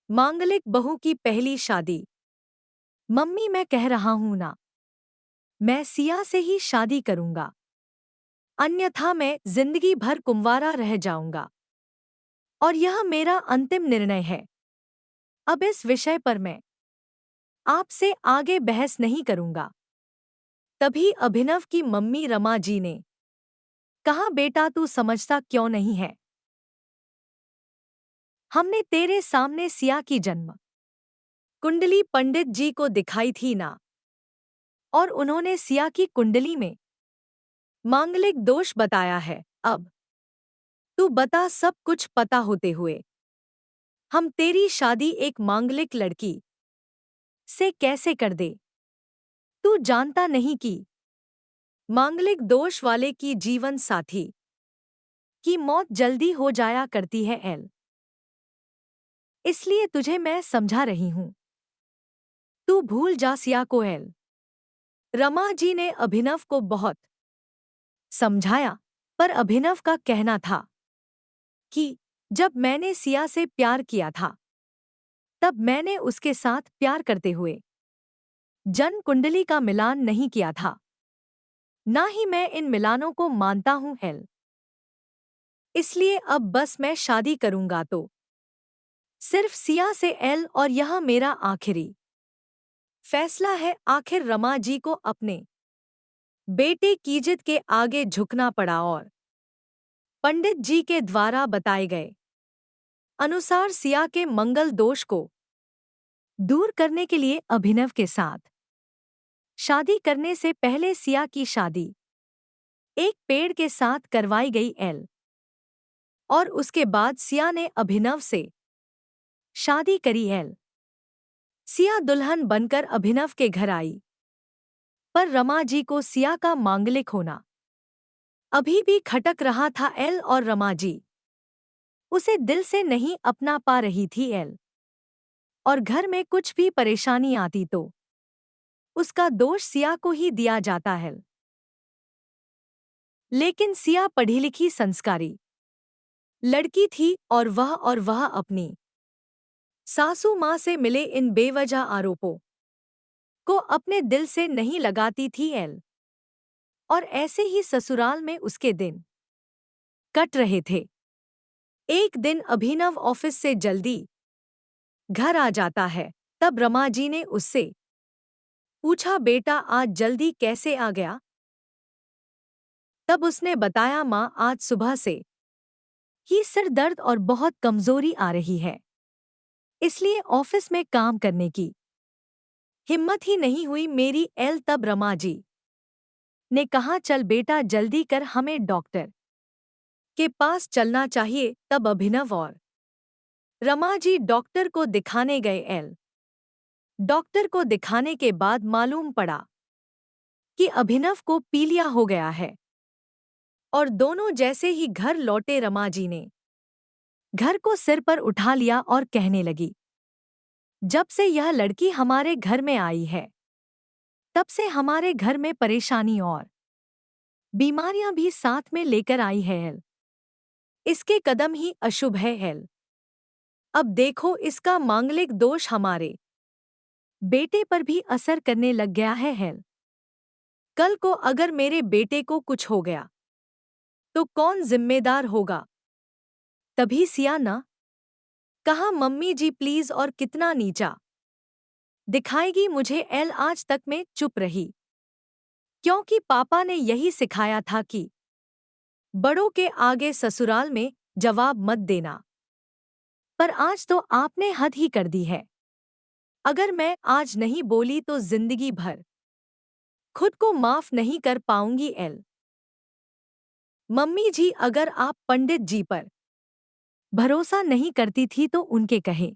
मांगलिक बहू की पहली शादी। मम्मी, मैं कह रहा हूं ना, मैं सिया से ही शादी करूंगा, अन्यथा मैं जिंदगी भर कुंवारा रह जाऊंगा और यह मेरा अंतिम निर्णय है। अब इस विषय पर मैं आपसे आगे बहस नहीं करूंगा। तभी अभिनव की मम्मी रमा जी ने कहा, बेटा तू समझता क्यों नहीं है? हमने तेरे सामने सिया की जन्म कुंडली पंडित जी को दिखाई थी ना, और उन्होंने सिया की कुंडली में मांगलिक दोष बताया है। अब तू बता, सब कुछ पता होते हुए हम तेरी शादी एक मांगलिक लड़की से कैसे कर दे? तू जानता नहीं कि मांगलिक दोष वाले की जीवन साथी की मौत जल्दी हो जाया करती है एल। इसलिए तुझे मैं समझा रही हूं, तू भूल जा सिया को एल। रमा जी ने अभिनव को बहुत समझाया, पर अभिनव का कहना था कि जब मैंने सिया से प्यार किया था, तब मैंने उसके साथ प्यार करते हुए जन्म कुंडली का मिलान नहीं किया था, ना ही मैं इन मिलानों को मानता हूं हेल। इसलिए अब बस मैं शादी करूंगा तो सिर्फ सिया से एल, और यह मेरा आखिरी फैसला है। आखिर रमा जी को अपने बेटे की जिद के आगे झुकना पड़ा और पंडित जी के द्वारा बताए गए अनुसार सिया के मंगल दोष को दूर करने के लिए अभिनव के साथ शादी करने से पहले सिया की शादी एक पेड़ के साथ करवाई गई एल, और उसके बाद सिया ने अभिनव से शादी करी एल। सिया दुल्हन बनकर अभिनव के घर आई, पर रमा जी को सिया का मांगलिक होना अभी भी खटक रहा था एल, और रमा जी उसे दिल से नहीं अपना पा रही थी एल। और घर में कुछ भी परेशानी आती तो उसका दोष सिया को ही दिया जाता है। लेकिन सिया पढ़ी लिखी संस्कारी लड़की थी, और वह अपनी सासू माँ से मिले इन बेवजह आरोपों को अपने दिल से नहीं लगाती थी एल। और ऐसे ही ससुराल में उसके दिन कट रहे थे। एक दिन अभिनव ऑफिस से जल्दी घर आ जाता है, तब रमा जी ने उससे पूछा, बेटा आज जल्दी कैसे आ गया? तब उसने बताया, माँ आज सुबह से ही सिर दर्द और बहुत कमजोरी आ रही है, इसलिए ऑफिस में काम करने की हिम्मत ही नहीं हुई मेरी एल। तब रमा जी ने कहा, चल बेटा जल्दी कर, हमें डॉक्टर के पास चलना चाहिए। तब अभिनव और रमा जी डॉक्टर को दिखाने गए एल। डॉक्टर को दिखाने के बाद मालूम पड़ा कि अभिनव को पीलिया हो गया है, और दोनों जैसे ही घर लौटे रमा जी ने घर को सिर पर उठा लिया और कहने लगी, जब से यह लड़की हमारे घर में आई है, तब से हमारे घर में परेशानी और बीमारियां भी साथ में लेकर आई है हेल। इसके कदम ही अशुभ है हेल। अब देखो, इसका मांगलिक दोष हमारे बेटे पर भी असर करने लग गया है हेल। कल को अगर मेरे बेटे को कुछ हो गया तो कौन जिम्मेदार होगा? तभी सिया न कहा, मम्मी जी प्लीज, और कितना नीचा दिखाएगी मुझे एल। आज तक मैं चुप रही, क्योंकि पापा ने यही सिखाया था कि बड़ों के आगे ससुराल में जवाब मत देना। पर आज तो आपने हद ही कर दी है। अगर मैं आज नहीं बोली तो जिंदगी भर खुद को माफ नहीं कर पाऊंगी एल। मम्मी जी, अगर आप पंडित जी पर भरोसा नहीं करती थी तो उनके कहे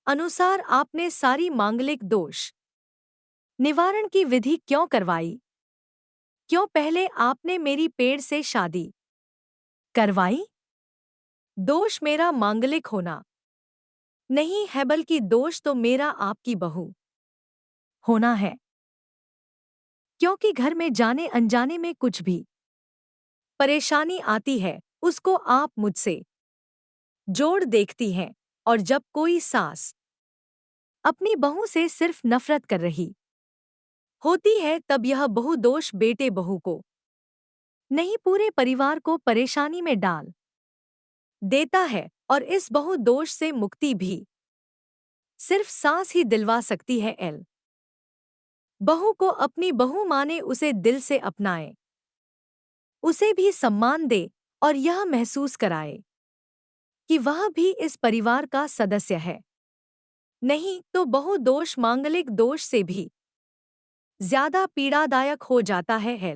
अनुसार आपने सारी मांगलिक दोष निवारण की विधि क्यों करवाई? क्यों पहले आपने मेरी पेड़ से शादी करवाई? दोष मेरा मांगलिक होना नहीं है, बल्कि दोष तो मेरा आपकी बहू होना है, क्योंकि घर में जाने अनजाने में कुछ भी परेशानी आती है, उसको आप मुझसे जोड़ देखती हैं। और जब कोई सास अपनी बहू से सिर्फ नफरत कर रही होती है तब यह बहु दोष बेटे बहू को नहीं पूरे परिवार को परेशानी में डाल देता है और इस बहु दोष से मुक्ति भी सिर्फ सास ही दिलवा सकती है। बहू को अपनी बहू माने, उसे दिल से अपनाए, उसे भी सम्मान दे और यह महसूस कराए कि वह भी इस परिवार का सदस्य है। नहीं तो बहु दोष मांगलिक दोष से भी ज्यादा पीड़ादायक हो जाता है।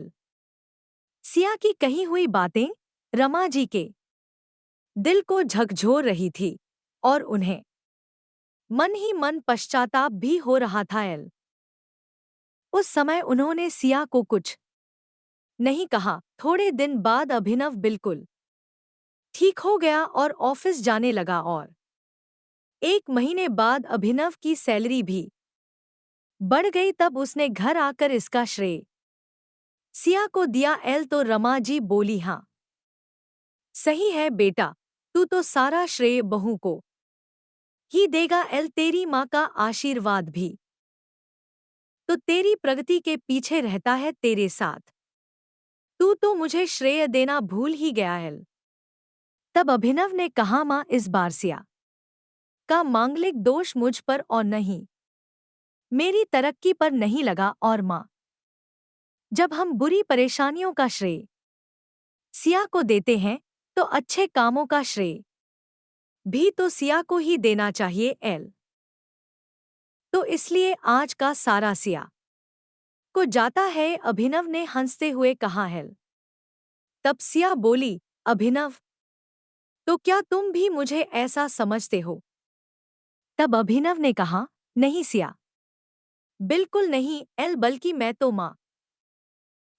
सिया की कही हुई बातें रमा जी के दिल को झकझोर रही थी और उन्हें मन ही मन पश्चाताप भी हो रहा था। उस समय उन्होंने सिया को कुछ नहीं कहा। थोड़े दिन बाद अभिनव बिल्कुल ठीक हो गया और ऑफिस जाने लगा और 1 महीने बाद अभिनव की सैलरी भी बढ़ गई। तब उसने घर आकर इसका श्रेय सिया को दिया। तो रमा जी बोली, हाँ सही है बेटा, तू तो सारा श्रेय बहू को ही देगा। तेरी माँ का आशीर्वाद भी तो तेरी प्रगति के पीछे रहता है तेरे साथ। तू तो मुझे श्रेय देना भूल ही गया। तब अभिनव ने कहा, माँ इस बार सिया का मांगलिक दोष मुझ पर और नहीं मेरी तरक्की पर नहीं लगा। और माँ, जब हम बुरी परेशानियों का श्रेय सिया को देते हैं तो अच्छे कामों का श्रेय भी तो सिया को ही देना चाहिए। तो इसलिए आज का सारा सिया को जाता है। अभिनव ने हंसते हुए कहा। तब सिया बोली, अभिनव तो क्या तुम भी मुझे ऐसा समझते हो? तब अभिनव ने कहा, नहीं सिया, बिल्कुल नहीं। बल्कि मैं तो माँ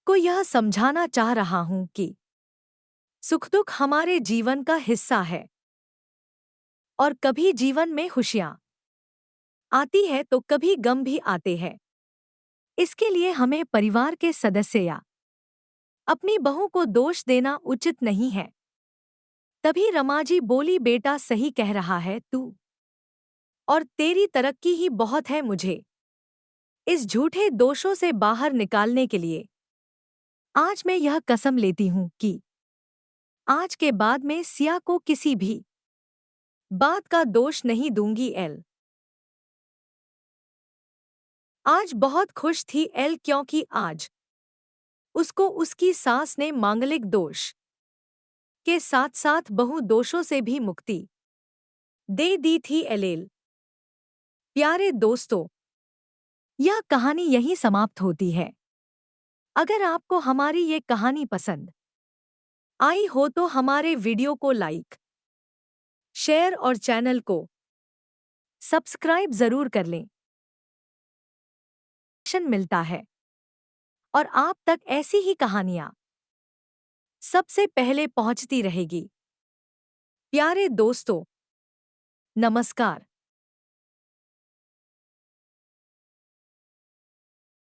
को यह समझाना चाह रहा हूं कि सुख दुख हमारे जीवन का हिस्सा है और कभी जीवन में खुशियां आती है तो कभी गम भी आते हैं। इसके लिए हमें परिवार के सदस्य या अपनी बहू को दोष देना उचित नहीं है। तभी रमाजी बोली, बेटा सही कह रहा है तू, और तेरी तरक्की ही बहुत है। मुझे इस झूठे दोषों से बाहर निकालने के लिए आज मैं यह कसम लेती हूं कि आज के बाद मैं सिया को किसी भी बात का दोष नहीं दूंगी। आज बहुत खुश थी क्योंकि आज उसको उसकी सास ने मांगलिक दोष के साथ साथ बहु दोषों से भी मुक्ति दे दी थी। प्यारे दोस्तों, यह कहानी यहीं समाप्त होती है। अगर आपको हमारी ये कहानी पसंद आई हो तो हमारे वीडियो को लाइक, शेयर और चैनल को सब्सक्राइब जरूर कर लें। मिलता है और आप तक ऐसी ही कहानियां सबसे पहले पहुंचती रहेगी। प्यारे दोस्तों, नमस्कार।